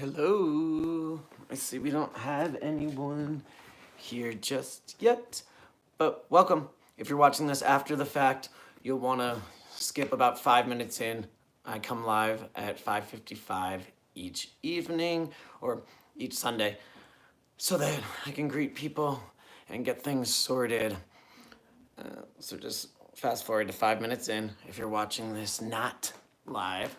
Hello. I see we don't have anyone here just yet, but welcome. If you're watching this after the fact, you'll want to skip about 5 minutes in. I come live at 5:55 each evening or each Sunday so that I can greet people and get things sorted. So just fast forward to 5 minutes in if you're watching this not live.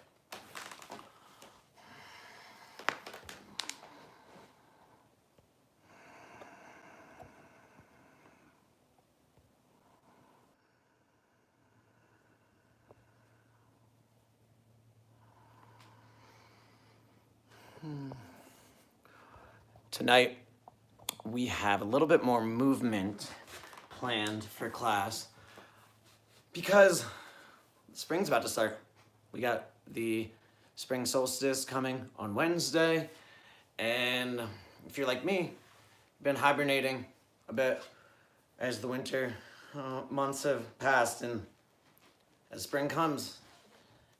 Tonight, we have a little bit more movement planned for class because spring's about to start. We got the spring solstice coming on Wednesday, and if you're like me, been hibernating a bit as the winter months have passed, and as spring comes,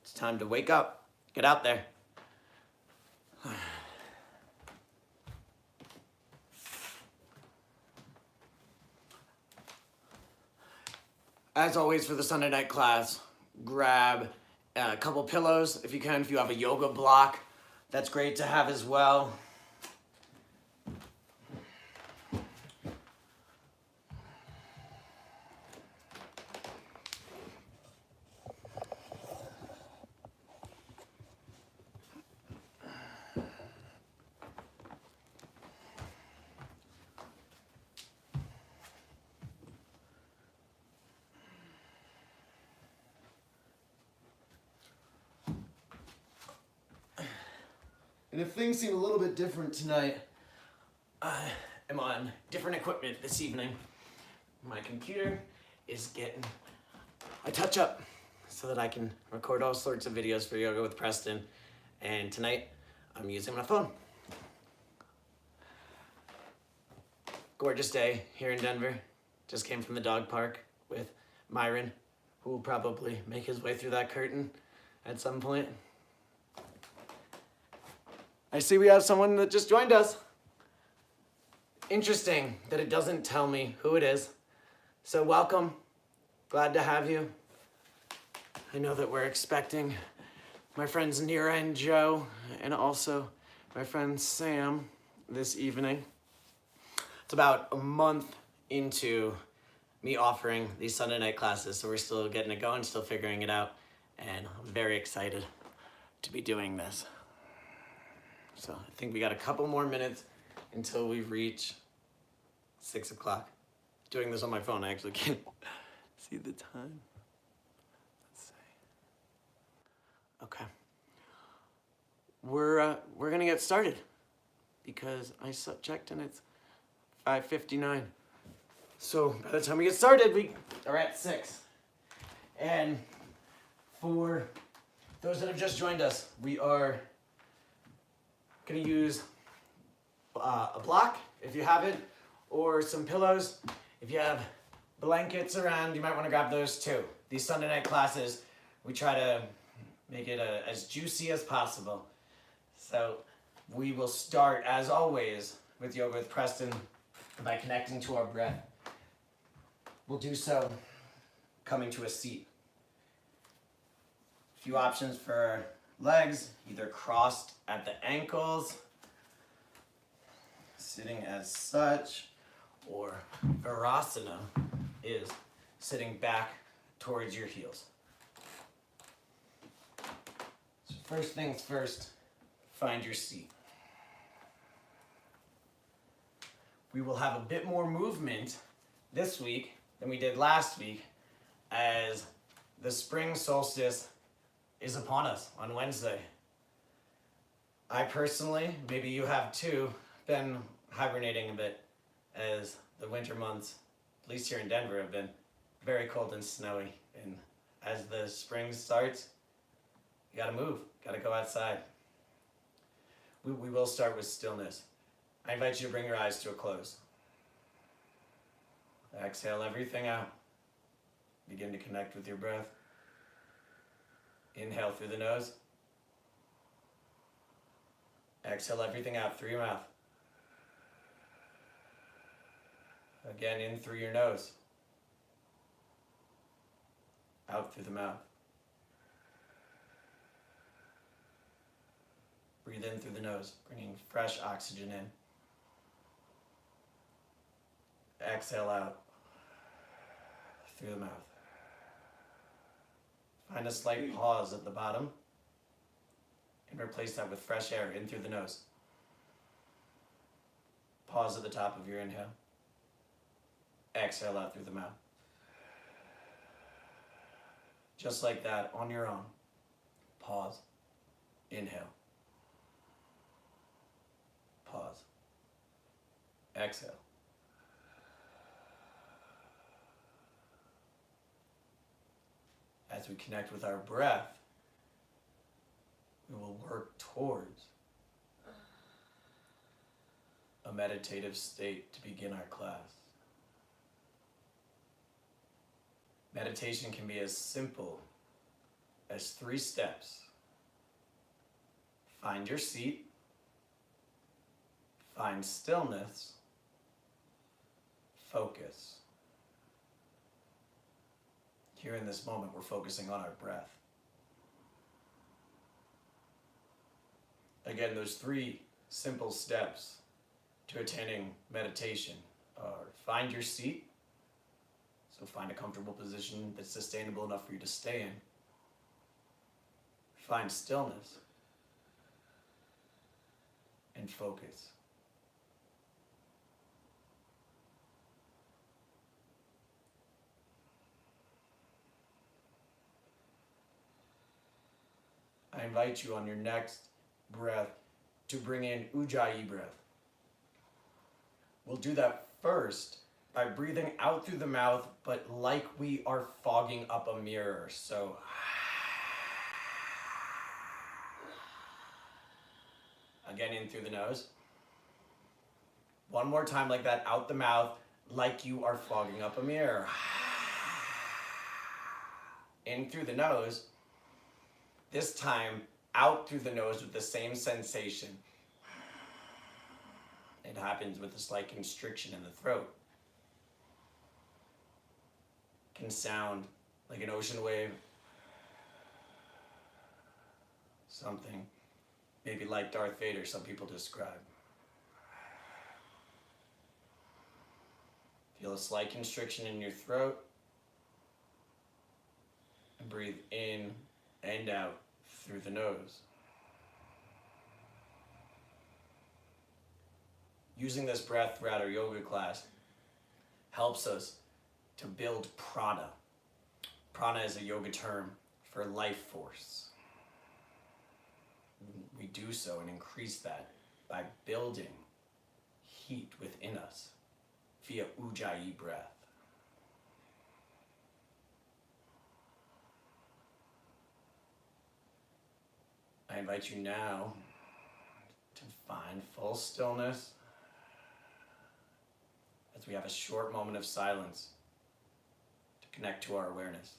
it's time to wake up, get out there. As always for the Sunday night class, grab a couple pillows if you can. If you have a yoga block, that's great to have as well. And if things seem a little bit different tonight, I am on different equipment this evening. My computer is getting a touch up so that I can record all sorts of videos for Yoga with Preston. And tonight, I'm using my phone. Gorgeous day here in Denver. Just came from the dog park with Myron, who will probably make his way through that curtain at some point. I see we have someone that just joined us. Interesting that it doesn't tell me who it is. So welcome, glad to have you. I know that we're expecting my friends Nira and Joe, and also my friend Sam this evening. It's about a month into me offering these Sunday night classes, so we're still getting it going, still figuring it out, and I'm very excited to be doing this. So I think we got a couple more minutes until we reach 6 o'clock. Doing this on my phone, I actually can't see the time. Let's see. Okay. We're gonna get started because I checked and it's 5:59. So by the time we get started, we are at 6. And for those that have just joined us, we are gonna use a block if you have it, or some pillows. If you have blankets around, you might want to grab those too. These Sunday night classes, we try to make it as juicy as possible. So we will start, as always, with Yoga with Preston by connecting to our breath. We'll do so coming to a seat. A few options for legs, either crossed at the ankles, sitting as such, or Virasana is sitting back towards your heels. So first things first, find your seat. We will have a bit more movement this week than we did last week, as the spring solstice is upon us on Wednesday. I personally, maybe you have too, been hibernating a bit, as the winter months, at least here in Denver, have been very cold and snowy. And as the spring starts, you gotta move, gotta go outside. We will start with stillness. I invite you to bring your eyes to a close. Exhale everything out. Begin to connect with your breath. Inhale through the nose. Exhale everything out through your mouth. Again, in through your nose. Out through the mouth. Breathe in through the nose, bringing fresh oxygen in. Exhale out through the mouth. Find a slight pause at the bottom and replace that with fresh air in through the nose. Pause at the top of your inhale. Exhale out through the mouth. Just like that, on your own. Pause. Inhale. Pause. Exhale. As we connect with our breath, we will work towards a meditative state to begin our class. Meditation can be as simple as 3 steps. Find your seat, find stillness, focus. Here in this moment, we're focusing on our breath. Again, those 3 simple steps to attaining meditation are: find your seat, so find a comfortable position that's sustainable enough for you to stay in. Find stillness, and focus. I invite you on your next breath to bring in Ujjayi breath. We'll do that first by breathing out through the mouth, but like we are fogging up a mirror. So, again, in through the nose. One more time like that, out the mouth, like you are fogging up a mirror. In through the nose. This time, out through the nose with the same sensation. It happens with a slight constriction in the throat. Can sound like an ocean wave. Something maybe like Darth Vader, some people describe. Feel a slight constriction in your throat. And breathe in and out through the nose. Using this breath throughout our yoga class helps us to build prana. Prana is a yoga term for life force. We do so and increase that by building heat within us via Ujjayi breath. I invite you now to find full stillness as we have a short moment of silence to connect to our awareness.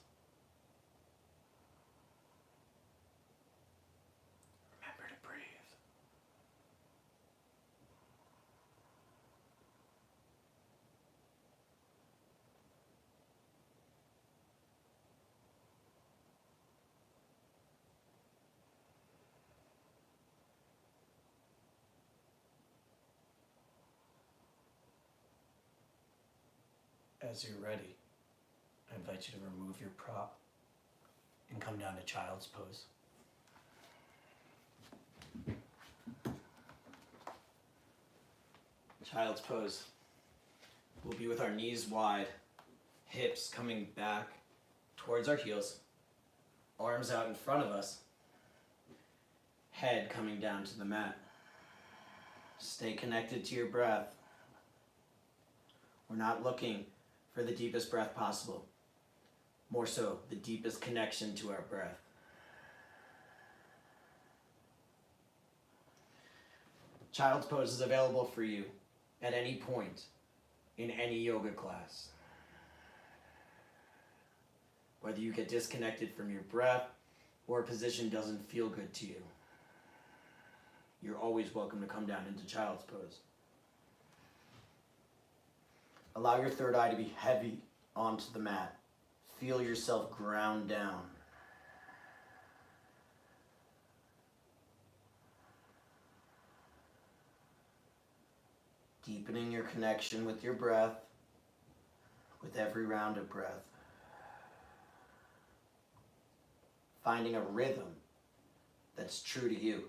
Remember to breathe. As you're ready, I invite you to remove your prop and come down to child's pose. Child's pose. We'll be with our knees wide, hips coming back towards our heels, arms out in front of us, head coming down to the mat. Stay connected to your breath. We're not looking for the deepest breath possible. More so, the deepest connection to our breath. Child's pose is available for you at any point in any yoga class. Whether you get disconnected from your breath or a position doesn't feel good to you, you're always welcome to come down into child's pose. Allow your third eye to be heavy onto the mat. Feel yourself ground down. Deepening your connection with your breath with every round of breath. Finding a rhythm that's true to you.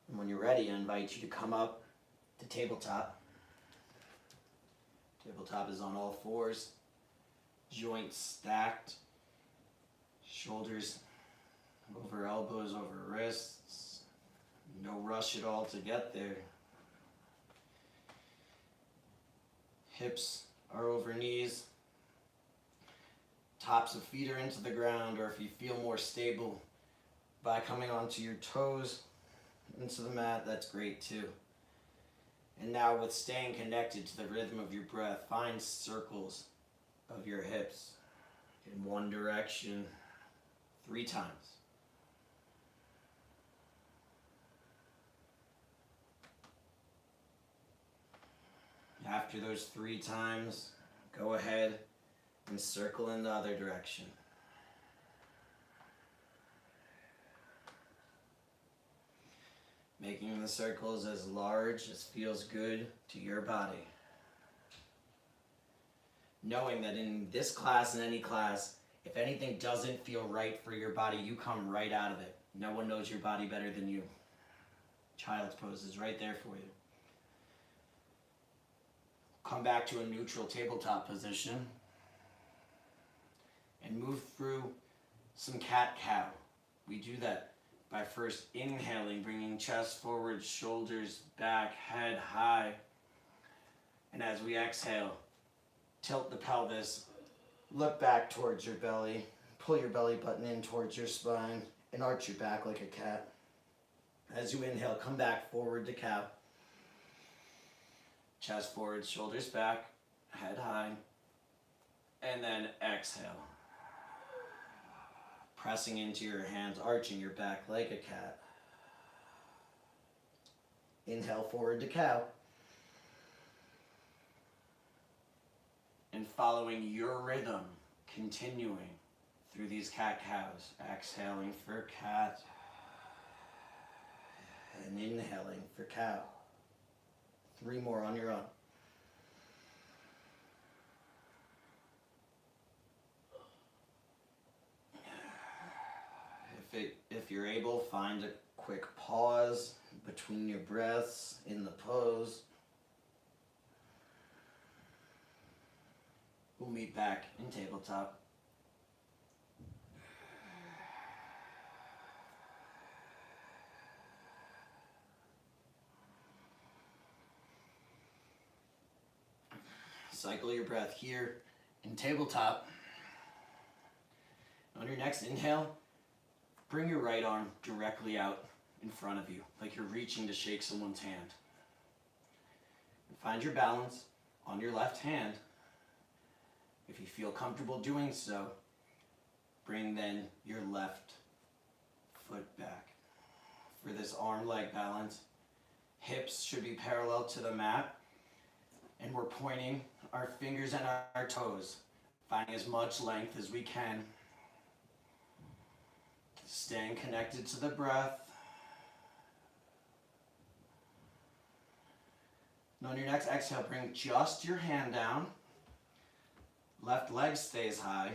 And when you're ready, I invite you to come up to tabletop. Tabletop is on all fours, joints stacked, shoulders over elbows, over wrists. No rush at all to get there. Hips are over knees. Tops of feet are into the ground, or if you feel more stable by coming onto your toes into the mat, that's great too. And now, with staying connected to the rhythm of your breath, find circles of your hips in one direction 3 times. After those 3 times, go ahead and circle in the other direction. Making the circles as large as feels good to your body. Knowing that in this class and any class, if anything doesn't feel right for your body, you come right out of it. No one knows your body better than you. Child's pose is right there for you. Come back to a neutral tabletop position and move through some cat-cow. We do that by first inhaling, bringing chest forward, shoulders back, head high. And as we exhale, tilt the pelvis, look back towards your belly, pull your belly button in towards your spine, and arch your back like a cat. As you inhale, come back forward to cow. Chest forward, shoulders back, head high, and then exhale. Pressing into your hands, arching your back like a cat. Inhale, forward to cow. And following your rhythm, continuing through these cat-cows. Exhaling for cat, and inhaling for cow. 3 more on your own. If you're able, find a quick pause between your breaths in the pose. We'll meet back in tabletop. Cycle your breath here in tabletop. On your next inhale, bring your right arm directly out in front of you, like you're reaching to shake someone's hand. Find your balance on your left hand. If you feel comfortable doing so, bring then your left foot back. For this arm-leg balance, hips should be parallel to the mat, and we're pointing our fingers and our toes, finding as much length as we can. Staying connected to the breath. And on your next exhale, bring just your hand down. Left leg stays high.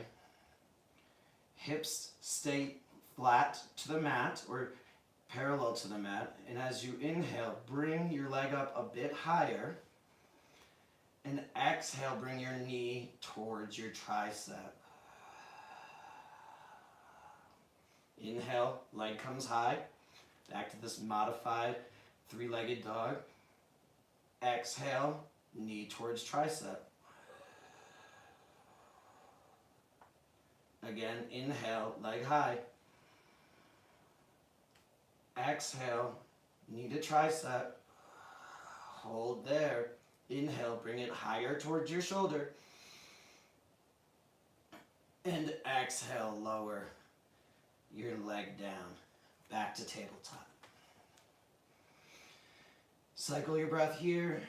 Hips stay flat to the mat or parallel to the mat. And as you inhale, bring your leg up a bit higher. And exhale, bring your knee towards your tricep. Inhale, leg comes high. Back to this modified 3-legged dog. Exhale, knee towards tricep. Again, inhale, leg high. Exhale, knee to tricep. Hold there. Inhale, bring it higher towards your shoulder. And exhale, lower your leg down, back to tabletop. Cycle your breath here.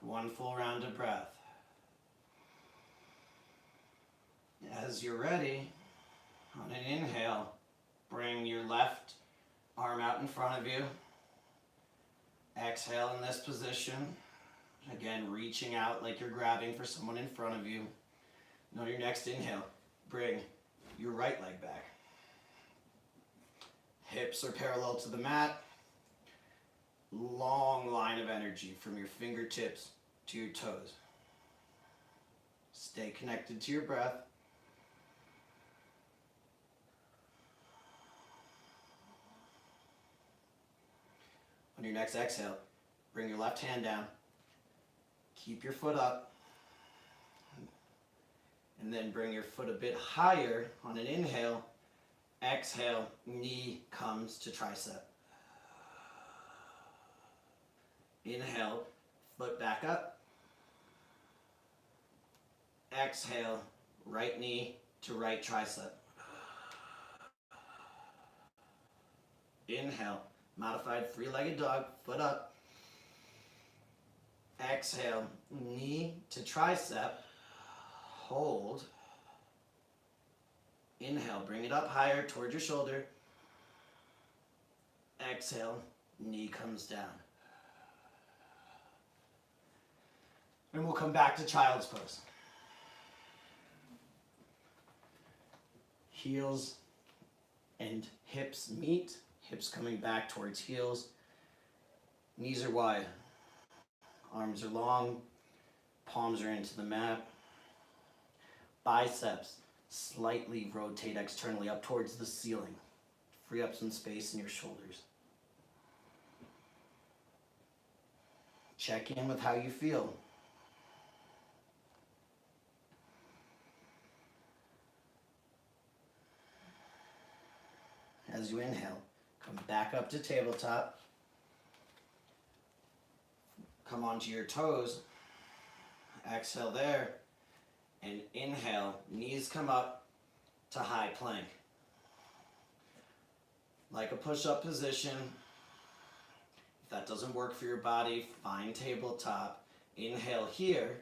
One full round of breath. As you're ready, on an inhale, bring your left arm out in front of you. Exhale in this position. Again, reaching out like you're grabbing for someone in front of you. And on your next inhale, bring your right leg back. Hips are parallel to the mat. Long line of energy from your fingertips to your toes. Stay connected to your breath. On your next exhale, bring your left hand down. Keep your foot up. And then bring your foot a bit higher on an inhale. Exhale, knee comes to tricep. Inhale, foot back up. Exhale, right knee to right tricep. Inhale, modified three-legged dog, foot up. Exhale, knee to tricep. Hold. Inhale, bring it up higher towards your shoulder. Exhale, knee comes down. And we'll come back to child's pose. Heels and hips meet. Hips coming back towards heels. Knees are wide. Arms are long. Palms are into the mat. Biceps slightly rotate externally up towards the ceiling. Free up some space in your shoulders. Check in with how you feel. As you inhale, come back up to tabletop. Come onto your toes. Exhale there. And inhale, knees come up to high plank. Like a push-up position. If that doesn't work for your body, find tabletop. Inhale here.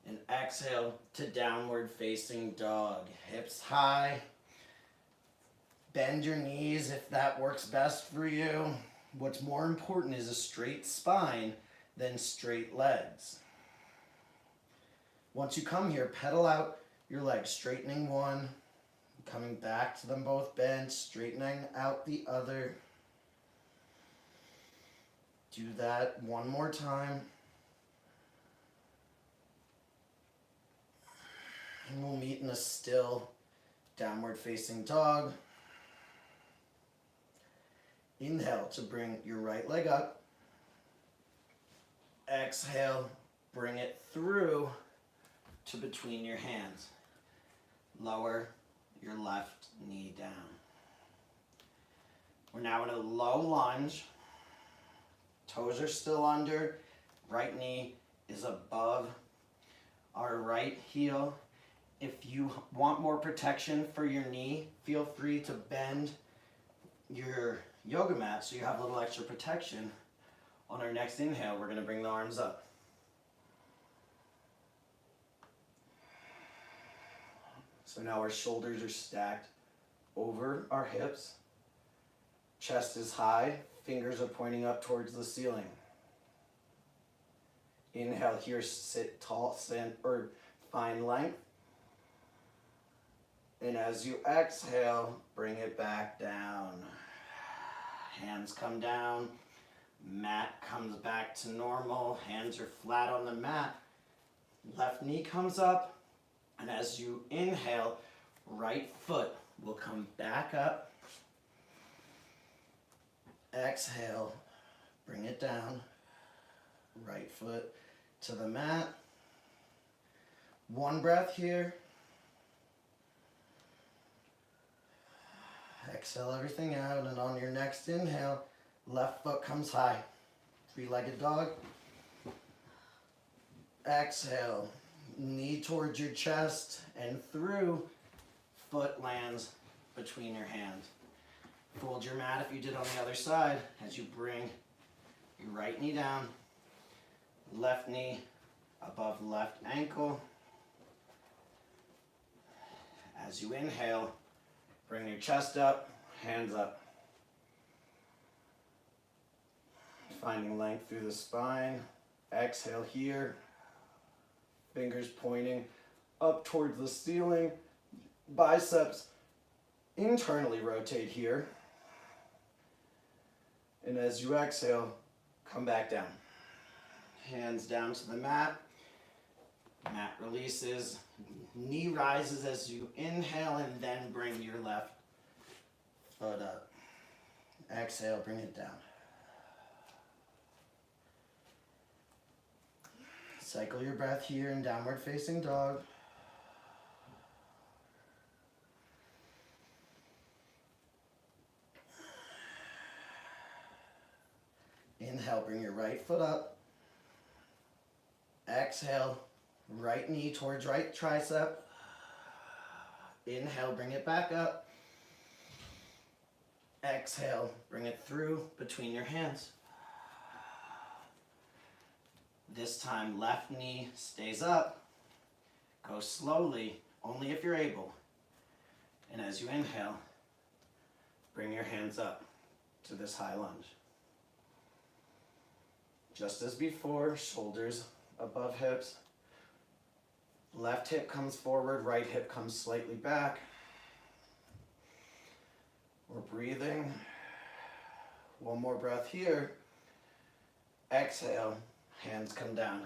And exhale to downward facing dog. Hips high. Bend your knees if that works best for you. What's more important is a straight spine than straight legs. Once you come here, pedal out your legs, straightening one, coming back to them both bent, straightening out the other. Do that one more time. And we'll meet in a still downward facing dog. Inhale to bring your right leg up. Exhale, bring it through to between your hands. Lower your left knee down. We're now in a low lunge. Toes are still under. Right knee is above our right heel. If you want more protection for your knee, feel free to bend your yoga mat so you have a little extra protection. On our next inhale, we're going to bring the arms up. So now our shoulders are stacked over our hips. Chest is high, fingers are pointing up towards the ceiling. Inhale here, sit tall, stand, or find length. And as you exhale, bring it back down. Hands come down, mat comes back to normal, hands are flat on the mat. Left knee comes up. And as you inhale, right foot will come back up. Exhale, bring it down. Right foot to the mat. One breath here. Exhale everything out, and on your next inhale, left foot comes high. Three-legged dog. Exhale. knee towards your chest and through, foot lands between your hands. Fold your mat if you did on the other side as you bring your right knee down, left knee above left ankle. As you inhale, bring your chest up, hands up. Finding length through the spine. Exhale here. Fingers pointing up towards the ceiling. Biceps internally rotate here. And as you exhale, come back down. Hands down to the mat. Mat releases. Knee rises as you inhale and then bring your left foot up. Exhale, bring it down. Cycle your breath here in downward facing dog. Inhale, bring your right foot up. Exhale, right knee towards right tricep. Inhale, bring it back up. Exhale, bring it through between your hands. This time, left knee stays up. Go slowly, only if you're able. And as you inhale, bring your hands up to this high lunge. Just as before, shoulders above hips. Left hip comes forward, right hip comes slightly back. We're breathing. One more breath here. Exhale, hands come down.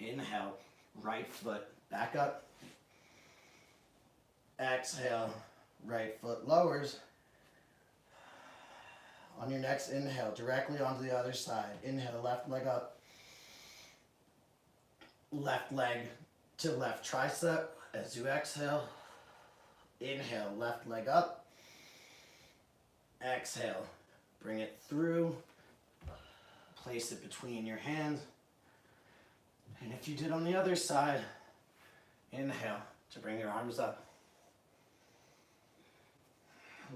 Inhale, right foot back up. Exhale, right foot lowers. On your next inhale, directly onto the other side. Inhale, left leg up. Left leg to left tricep as you exhale. Inhale, left leg up. Exhale, bring it through. Place it between your hands. And if you did on the other side, inhale to bring your arms up.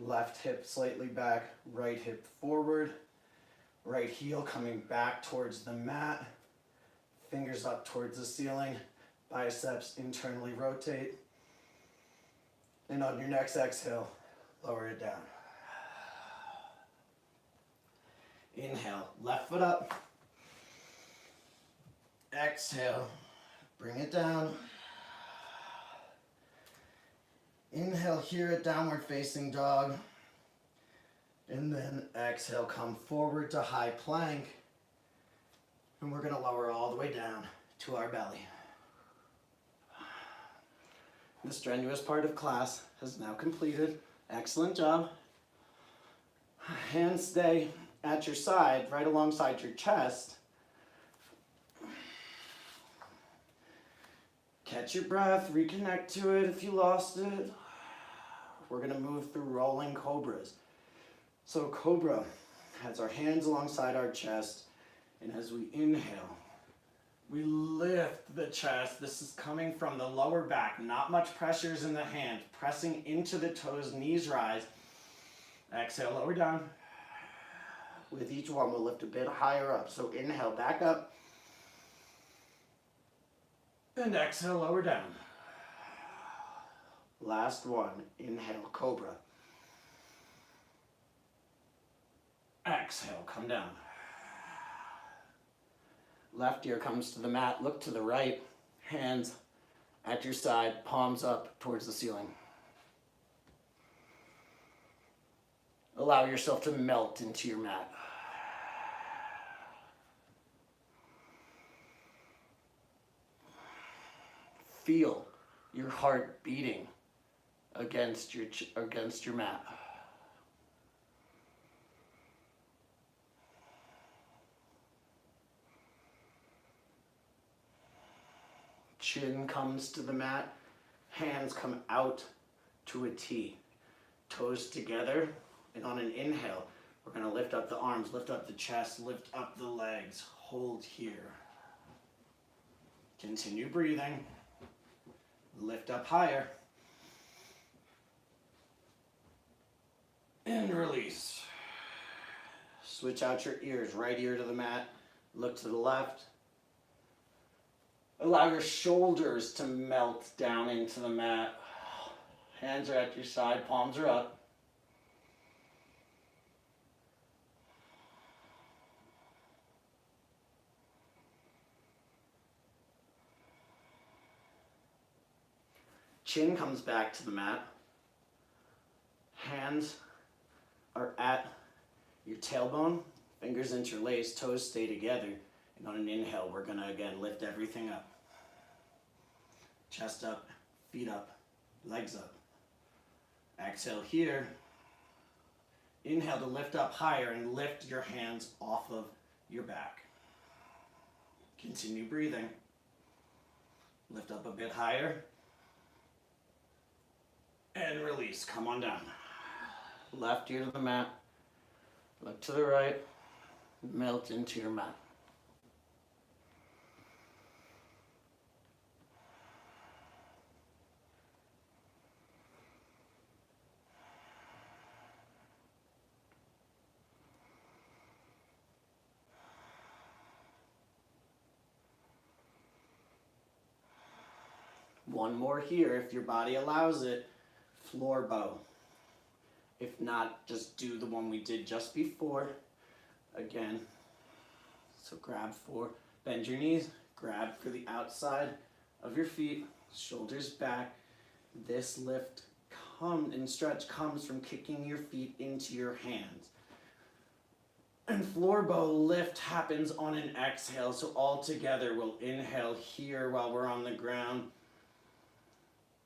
Left hip slightly back, right hip forward. Right heel coming back towards the mat. Fingers up towards the ceiling. Biceps internally rotate. And on your next exhale, lower it down. Inhale, left foot up. Exhale, bring it down. Inhale here at downward facing dog. And then exhale, come forward to high plank. And we're gonna lower all the way down to our belly. The strenuous part of class has now completed. Excellent job. Hands stay at your side, right alongside your chest. Catch your breath, reconnect to it if you lost it. We're gonna move through rolling cobras. So cobra has our hands alongside our chest, and as we inhale, we lift the chest. This is coming from the lower back. Not much pressures in the hand. Pressing into the toes, knees rise. Exhale, lower down. With each one, we'll lift a bit higher up. So inhale, back up. And exhale, lower down. Last one, inhale, cobra. Exhale, come down. Left ear comes to the mat, look to the right, hands at your side, palms up towards the ceiling. Allow yourself to melt into your mat. Feel your heart beating against your mat. Chin comes to the mat, hands come out to a T. Toes together, and on an inhale, we're gonna lift up the arms, lift up the chest, lift up the legs. Hold here. Continue breathing. Lift up higher. And release. Switch out your ears. Right ear to the mat. Look to the left. Allow your shoulders to melt down into the mat. Hands are at your side, palms are up. Chin comes back to the mat. Hands are at your tailbone, fingers interlaced, toes stay together. And on an inhale, we're gonna again lift everything up. Chest up, feet up, legs up. Exhale here. Inhale to lift up higher and lift your hands off of your back. Continue breathing. Lift up a bit higher. And release, come on down. Left ear to the mat. Look to the right. Melt into your mat. One more here, if your body allows it. Floor bow. If not, just do the one we did just before. Again, so grab for, bend your knees, grab for the outside of your feet, shoulders back. This lift and stretch comes from kicking your feet into your hands. And floor bow lift happens on an exhale, so all together we'll inhale here while we're on the ground.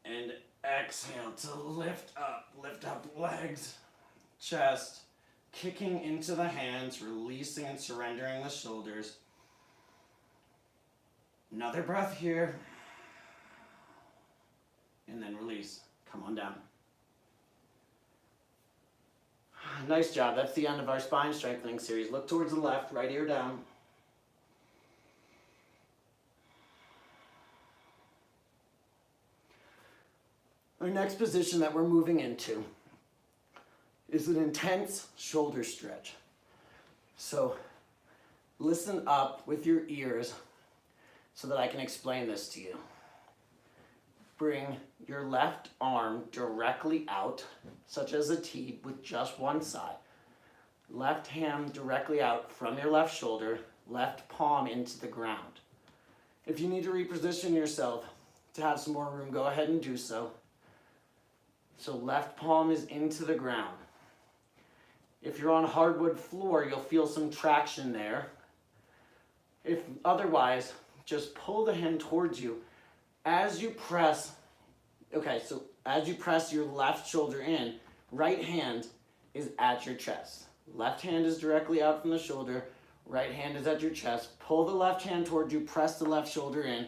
And exhale to lift up legs, chest, kicking into the hands, releasing and surrendering the shoulders. Another breath here. And then release. Come on down. Nice job. That's the end of our spine strengthening series. Look towards the left, right ear down. Our next position that we're moving into is an intense shoulder stretch. So listen up with your ears so that I can explain this to you. Bring your left arm directly out, such as a T with just one side. Left hand directly out from your left shoulder, left palm into the ground. If you need to reposition yourself to have some more room, go ahead and do so. So left palm is into the ground. If you're on hardwood floor, you'll feel some traction there. If otherwise, just pull the hand towards you. As you press, as you press your left shoulder in, right hand is at your chest. Left hand is directly out from the shoulder, right hand is at your chest. Pull the left hand towards you, press the left shoulder in,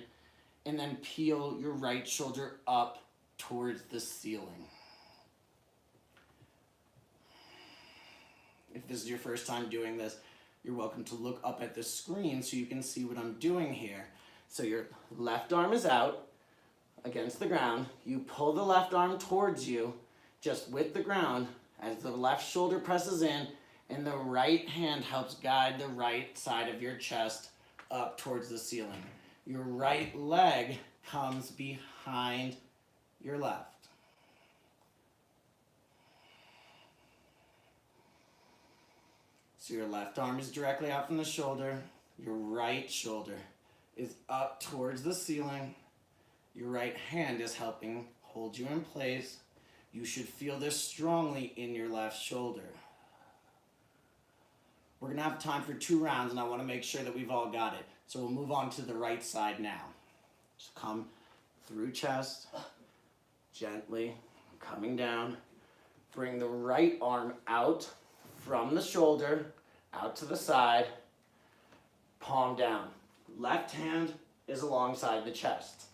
and then peel your right shoulder up towards the ceiling. If this is your first time doing this, you're welcome to look up at the screen so you can see what I'm doing here. So your left arm is out against the ground. You pull the left arm towards you, just with the ground, as the left shoulder presses in, and the right hand helps guide the right side of your chest up towards the ceiling. Your right leg comes behind your left. So your left arm is directly out from the shoulder. Your right shoulder is up towards the ceiling. Your right hand is helping hold you in place. You should feel this strongly in your left shoulder. We're gonna have time for 2 rounds and I wanna make sure that we've all got it. So we'll move on to the right side now. So come through chest, gently coming down. Bring the right arm out from the shoulder, out to the side, palm down. Left hand is alongside the chest.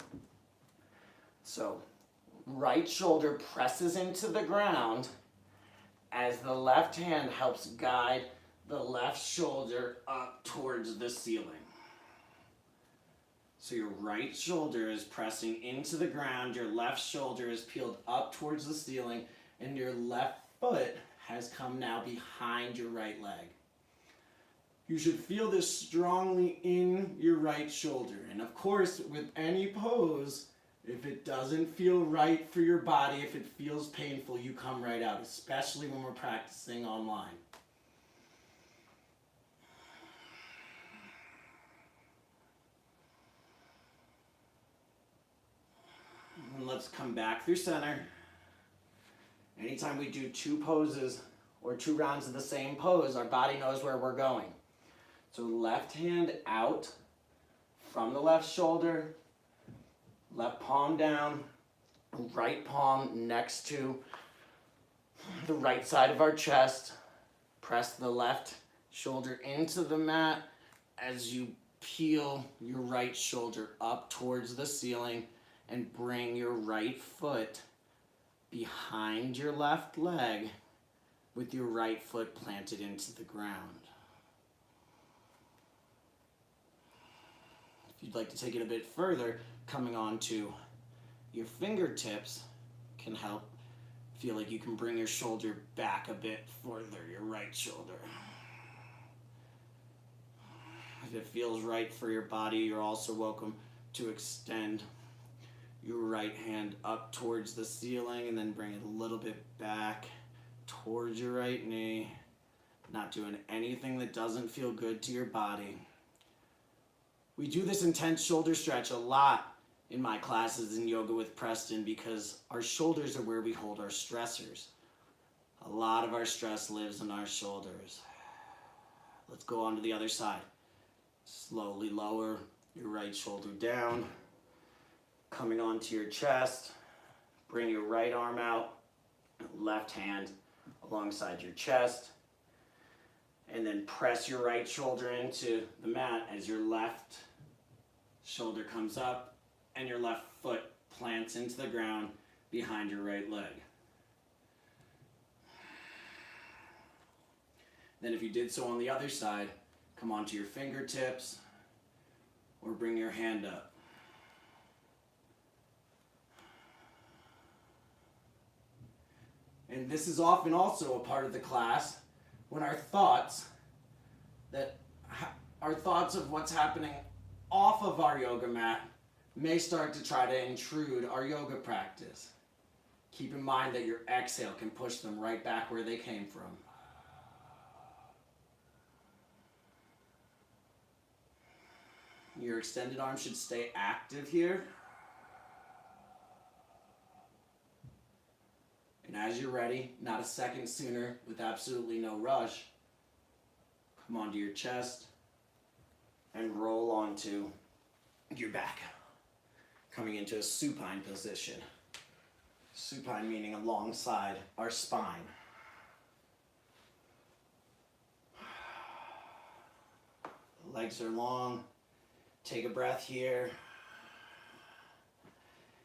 So right shoulder presses into the ground as the left hand helps guide the left shoulder up towards the ceiling. So your right shoulder is pressing into the ground, your left shoulder is peeled up towards the ceiling, and your left foot has come now behind your right leg. You should feel this strongly in your right shoulder. And of course, with any pose, if it doesn't feel right for your body, if it feels painful, you come right out, especially when we're practicing online. And let's come back through center. Anytime we do two poses or two rounds of the same pose, our body knows where we're going. So left hand out from the left shoulder, left palm down, right palm next to the right side of our chest. Press the left shoulder into the mat as you peel your right shoulder up towards the ceiling and bring your right foot behind your left leg with your right foot planted into the ground. If you'd like to take it a bit further, coming on to your fingertips can help feel like you can bring your shoulder back a bit further, your right shoulder. If it feels right for your body, you're also welcome to extend your right hand up towards the ceiling and then bring it a little bit back towards your right knee. Not doing anything that doesn't feel good to your body. We do this intense shoulder stretch a lot in my classes in Yoga with Preston because our shoulders are where we hold our stressors. A lot of our stress lives in our shoulders. Let's go on to the other side. Slowly lower your right shoulder down, coming onto your chest. Bring your right arm out, left hand alongside your chest, and then press your right shoulder into the mat as your left shoulder comes up and your left foot plants into the ground behind your right leg. Then if you did so on the other side, come onto your fingertips or bring your hand up. And this is often also a part of the class when our thoughts of what's happening off of our yoga mat may start to try to intrude our yoga practice. Keep in mind that your exhale can push them right back where they came from. Your extended arm should stay active here. And as you're ready, not a second sooner, with absolutely no rush, come onto your chest and roll onto your back, coming into a supine position. Supine meaning alongside our spine. Legs are long. Take a breath here.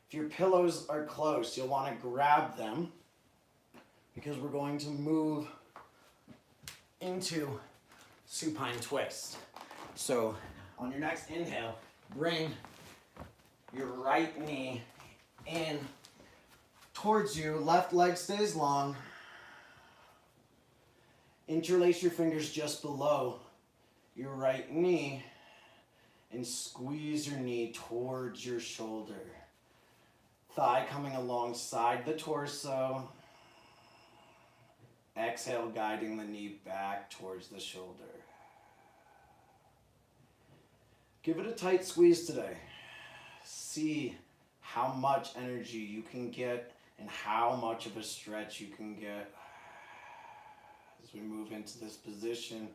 If your pillows are close, you'll want to grab them because we're going to move into supine twist. So on your next inhale, bring your right knee in towards you. Left leg stays long. Interlace your fingers just below your right knee and squeeze your knee towards your shoulder. Thigh coming alongside the torso. Exhale, guiding the knee back towards the shoulder. Give it a tight squeeze today. See how much energy you can get and how much of a stretch you can get. As we move into this position,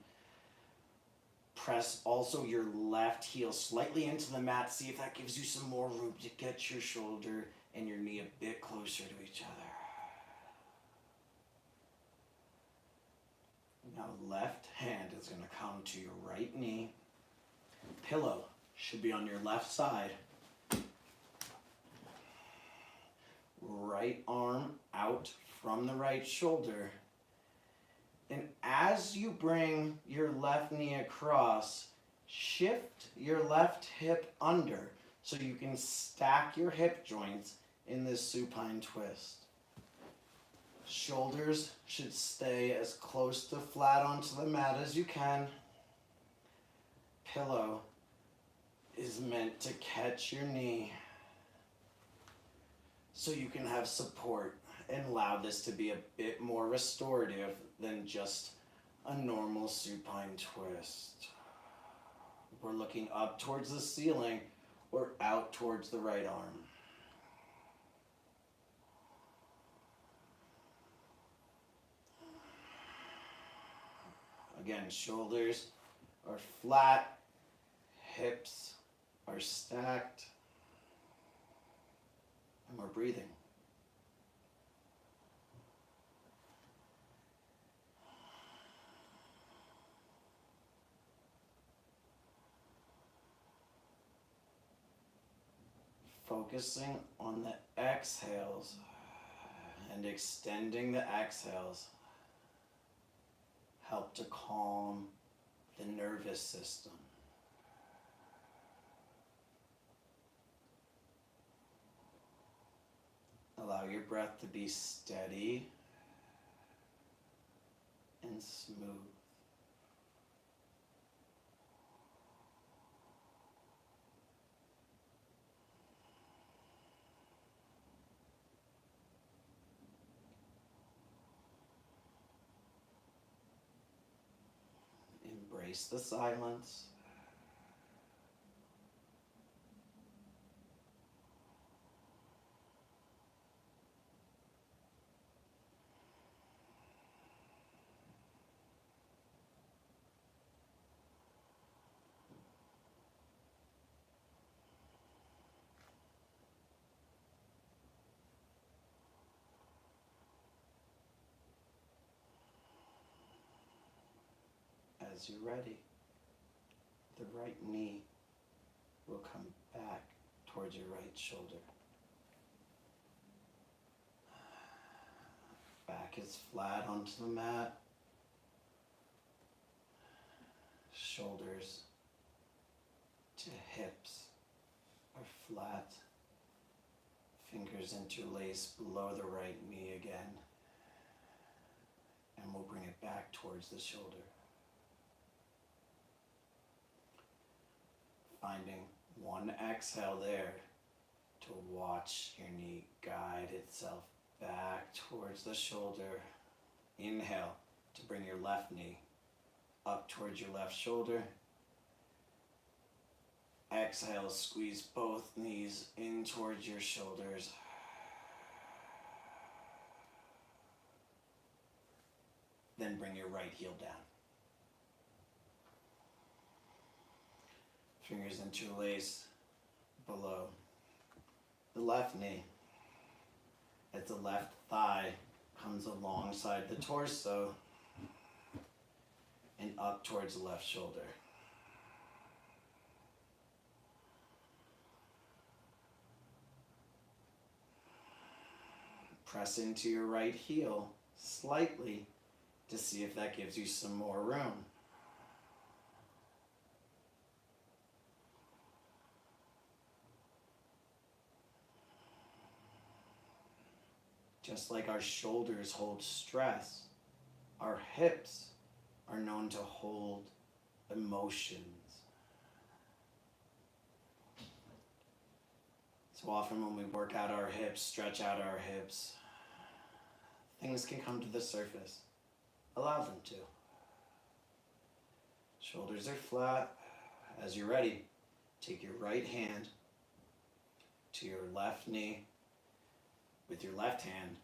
press also your left heel slightly into the mat. See if that gives you some more room to get your shoulder and your knee a bit closer to each other. Now left hand is going to come to your right knee. Pillow should be on your left side. Right arm out from the right shoulder. And as you bring your left knee across, shift your left hip under. So you can stack your hip joints in this supine twist. Shoulders should stay as close to flat onto the mat as you can. Pillow is meant to catch your knee so you can have support and allow this to be a bit more restorative than just a normal supine twist. We're looking up towards the ceiling or out towards the right arm. Again, shoulders are flat, hips are stacked, and we're breathing. Focusing on the exhales and extending the exhales help to calm the nervous system. Allow your breath to be steady and smooth. Embrace the silence. As you're ready, the right knee will come back towards your right shoulder. Back is flat onto the mat. Shoulders to hips are flat. Fingers interlace below the right knee again. And we'll bring it back towards the shoulder. Finding one exhale there to watch your knee guide itself back towards the shoulder. Inhale to bring your left knee up towards your left shoulder. Exhale, squeeze both knees in towards your shoulders. Then bring your right heel down. Fingers interlace below the left knee as the left thigh comes alongside the torso and up towards the left shoulder. Press into your right heel slightly to see if that gives you some more room. Just like our shoulders hold stress, our hips are known to hold emotions. So often when we work out our hips, stretch out our hips, things can come to the surface. Allow them to. Shoulders are flat. As you're ready, take your right hand to your left knee. With your left hand,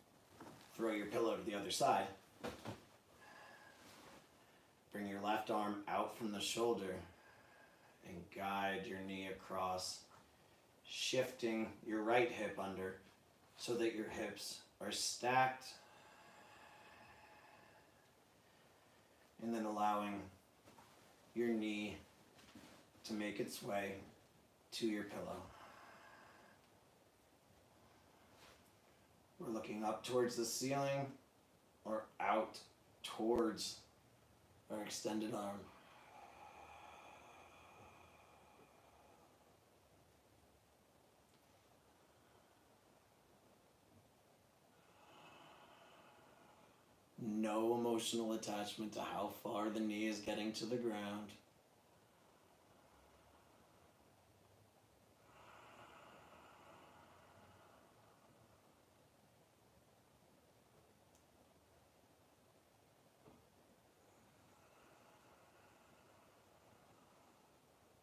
throw your pillow to the other side. Bring your left arm out from the shoulder and guide your knee across, shifting your right hip under so that your hips are stacked, and then allowing your knee to make its way to your pillow. We're looking up towards the ceiling or out towards our extended arm. no emotional attachment to how far the knee is getting to the ground.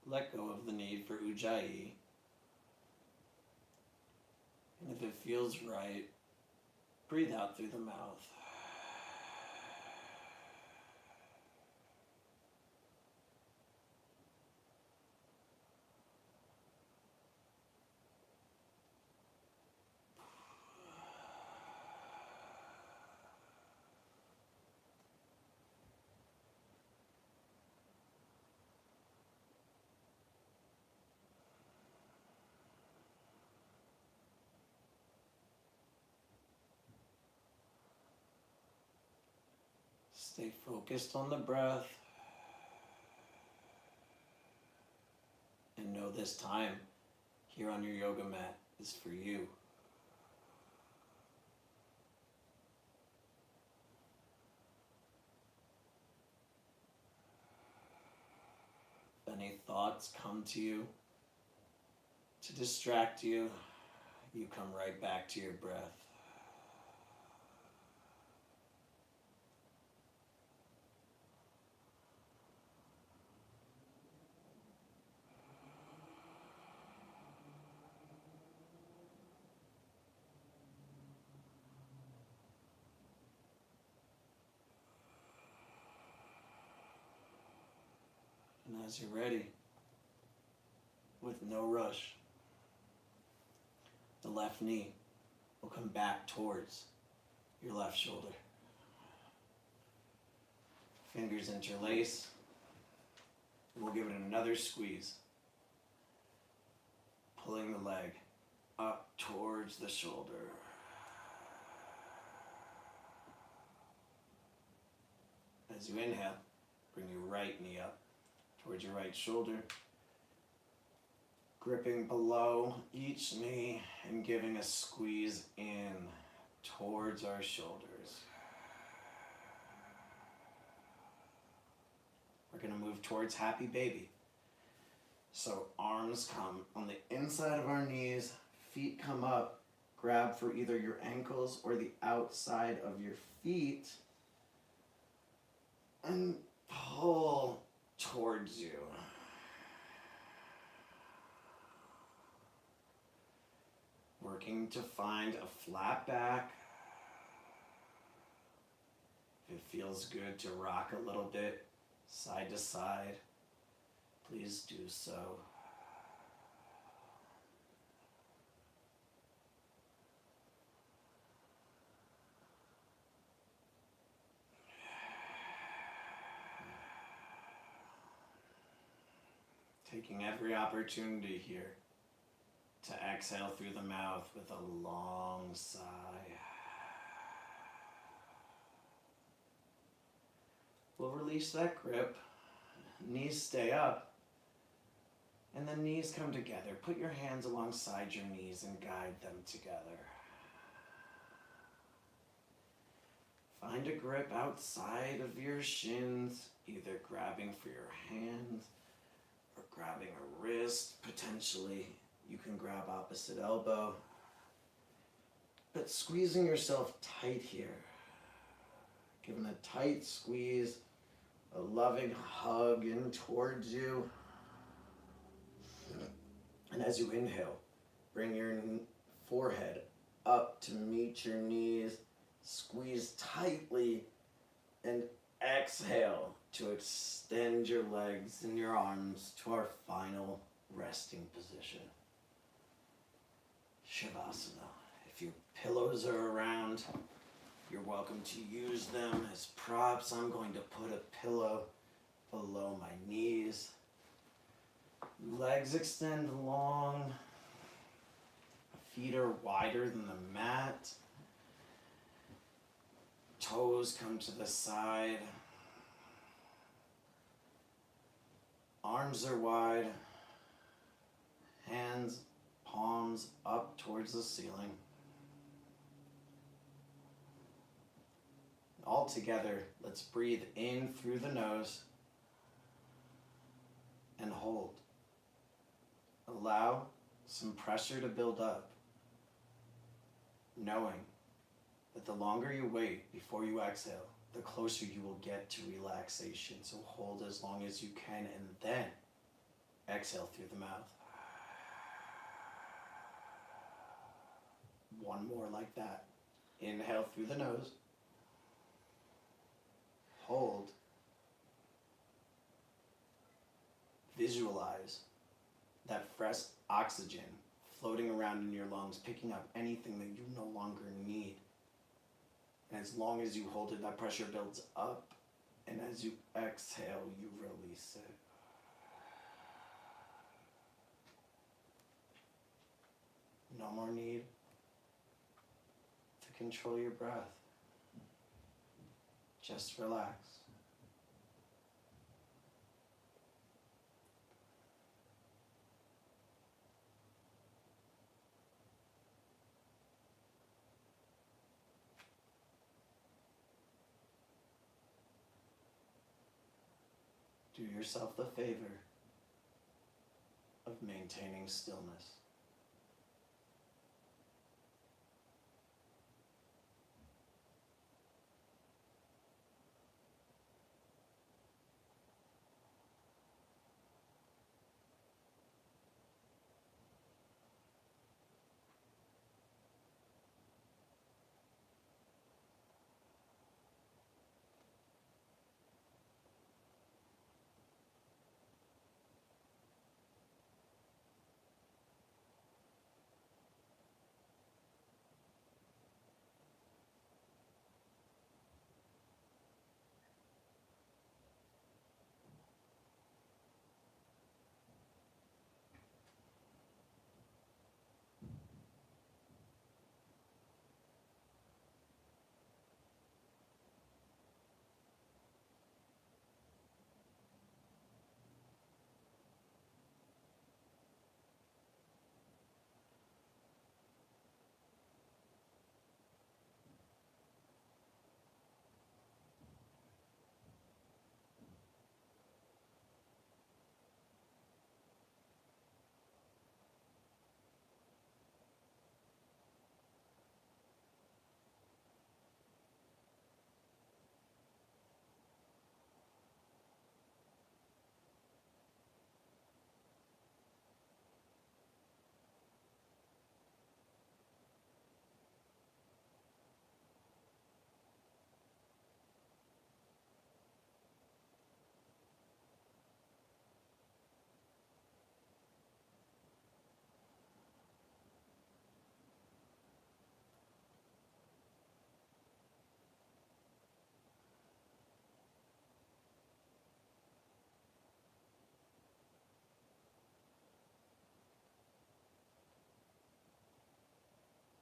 Let go of the need for ujjayi. And if it feels right, breathe out through the mouth. Stay focused on the breath. And know this time here on your yoga mat is for you. If any thoughts come to you to distract you, you come right back to your breath. And as you're ready, with no rush, the left knee will come back towards your left shoulder. Fingers interlace. We'll give it another squeeze. Pulling the leg up towards the shoulder. As you inhale, bring your right knee up towards your right shoulder, gripping below each knee and giving a squeeze in towards our shoulders. We're going to move towards happy baby. So arms come on the inside of our knees, feet come up, grab for either your ankles or the outside of your feet, and pull towards you. Working to find a flat back. If it feels good to rock a little bit side to side, please do so. Taking every opportunity here to exhale through the mouth with a long sigh. We'll release that grip. Knees stay up. And the knees come together. Put your hands alongside your knees and guide them together. Find a grip outside of your shins, either grabbing for your hands or grabbing a wrist. Potentially, you can grab opposite elbow. But squeezing yourself tight here. Giving a tight squeeze, a loving hug in towards you. And as you inhale, bring your forehead up to meet your knees. Squeeze tightly and exhale to extend your legs and your arms to our final resting position. Shavasana. If your pillows are around, you're welcome to use them as props. I'm going to put a pillow below my knees. Legs extend long. Feet are wider than the mat. Toes come to the side. Arms are wide. Hands, palms up towards the ceiling. All together, let's breathe in through the nose and hold. Allow some pressure to build up, knowing that the longer you wait before you exhale, the closer you will get to relaxation. So hold as long as you can and then exhale through the mouth. One more like that. Inhale through the nose. Hold. Visualize that fresh oxygen floating around in your lungs, picking up anything that you no longer need. And as long as you hold it, that pressure builds up. And as you exhale, you release it. No more need to control your breath. Just relax. Do yourself the favor of maintaining stillness.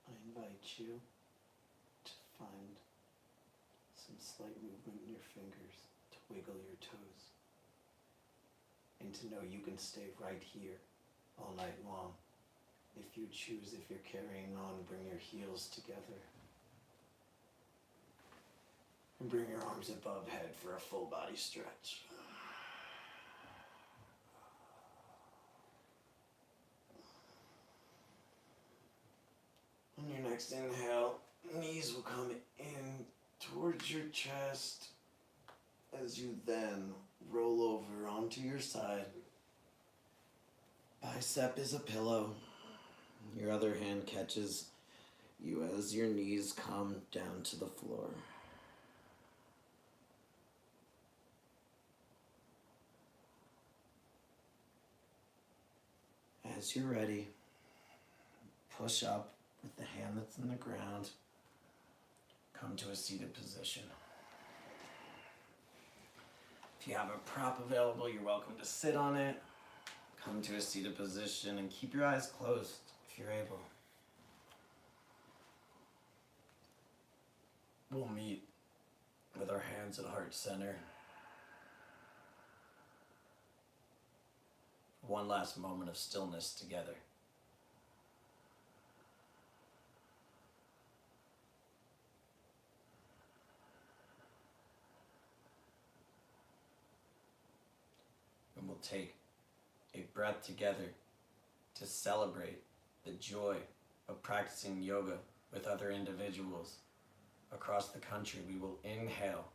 I invite you to find some slight movement in your fingers, to wiggle your toes, and to know you can stay right here all night long. If you choose, if you're carrying on, bring your heels together. And bring your arms above head for a full body stretch. On your next inhale, knees will come in towards your chest as you then roll over onto your side. Bicep is a pillow. Your other hand catches you as your knees come down to the floor. As you're ready, push up with the hand that's in the ground. Come to a seated position. If you have a prop available, you're welcome to sit on it. Come to a seated position and keep your eyes closed if you're able. We'll meet with our hands at heart center. One last moment of stillness together. take a breath together to celebrate the joy of practicing yoga with other individuals across the country. We will inhale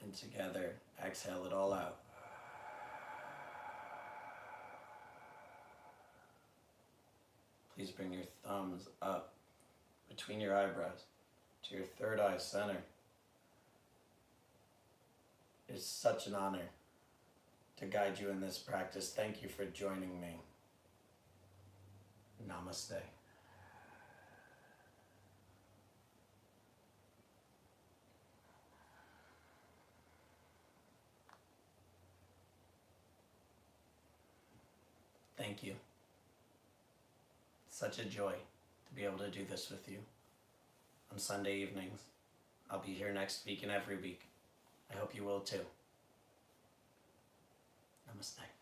and together exhale it all out. Please bring your thumbs up between your eyebrows to your third eye center. It's such an honor to guide you in this practice. Thank you for joining me. Namaste. Thank you. Such a joy to be able to do this with you on Sunday evenings. I'll be here next week and every week. I hope you will too. Namaste.